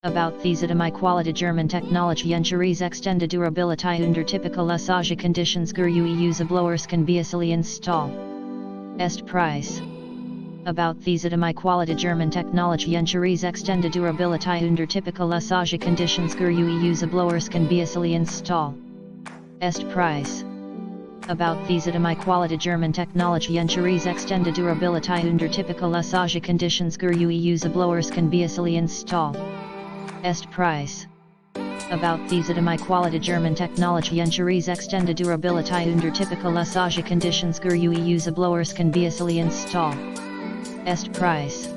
About diese Quality German Technologie Entscheries extende Durabilität unter typical solche Conditions Goorui-USA blowers can be easily install. Est Preis. About diese Quality German Technologie Entscheries extende Durabilität unter typical solche Conditions Goorui-USA blowers can be easily install. Est Preis. About diese Quality German Technologie Entscheries extende Durabilität unter typical solche Conditions Goorui-USA blowers can be easily install. Est Preis. About diese Quality German Technologie Entscheries extende Durabilität unter typical solche Conditions Goorui-USA blowers can be easily install. Est Preis.